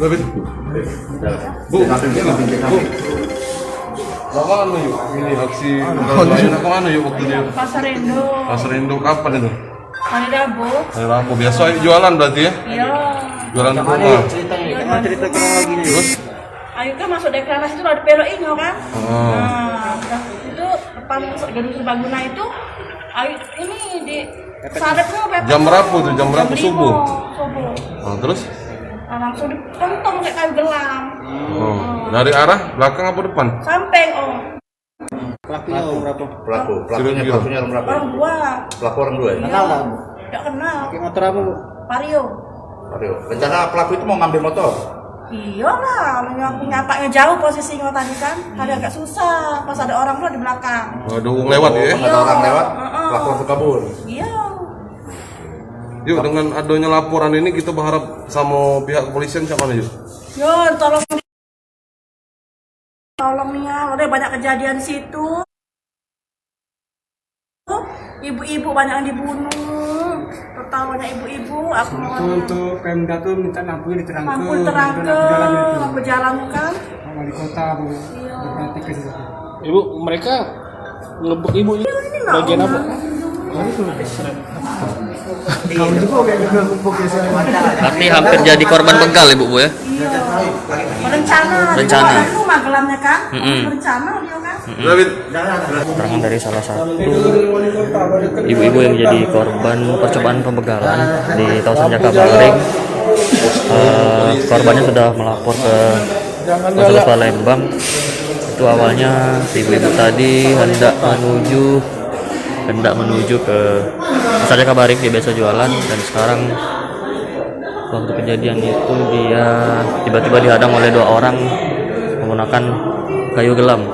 David. Bu, kemana yuk? Ini aksi lain kemana yuk waktu dia? Pasar Indo. Pasar Indo kapan itu? Hari Rabu. Hari Rabu. Biasa jualan berarti ya? Iya. Jualan di rumah. Cerita kronologi nih. Terus? Ayo kan masuk deklarasi itu ada belok ini kan? Oh. Nah, itu depan gedung Serbaguna itu, ayo ini di sadapnya Jam berapa tuh? Jam berapa subuh? Subuh. Oh, terus? Nah, langsung dipotong kayak kayu gelam. Oh. Dari arah belakang apa depan? Samping Pelakunya umur berapa? Pelakunya umur berapa? orang dua. Pelaku orang dua ya? Kenal lah Bu? Tidak kenal. Pakai motor apa Bu? Vario. Aduh, rencana pelaku itu mau ngambil motor? Iya lah, nyapanya jauh posisinya tadi kan, tadi agak susah, pas ada orang tuh di belakang. Oh, ada lewat ya? Pas ada orang lewat, pelaku langsung kabur. Iya. Yuk, dengan adanya laporan ini kita berharap sama pihak kepolisian siapa yuk? Yo, tolong nih ya, udah banyak kejadian di situ. Ibu-ibu banyak yang dibunuh, total banyak ibu-ibu. Aku mau Untuk Pemda tuh minta lampu diterangkan, lampu jalan kan. wali kota Bu, berarti ke situ. Ibu, mereka ngebuk ibu bagian apa? Berarti hampir jadi korban begal ibu Bu ya? Iya. Rencana. Itu rumah gelamnya kan. Rencana dia kan. David. Keterangan dari salah satu ibu-ibu yang jadi korban percobaan pembegalan di kawasan Jakabaring. Korbannya sudah melapor ke Polres Palembang. Itu awalnya ibu-ibu tadi hendak menuju ke Pasar Jakabaring, dia biasa jualan, dan sekarang waktu kejadian itu dia tiba-tiba dihadang oleh dua orang menggunakan kayu gelam.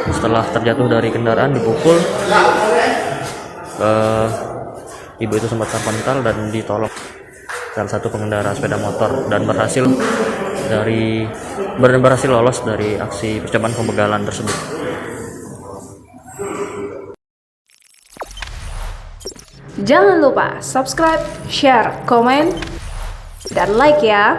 Setelah terjatuh dari kendaraan dipukul, ibu itu sempat terpental dan ditolong salah satu pengendara sepeda motor dan berhasil lolos dari aksi percobaan pembegalan tersebut. Jangan lupa subscribe, share, komen, dan like ya.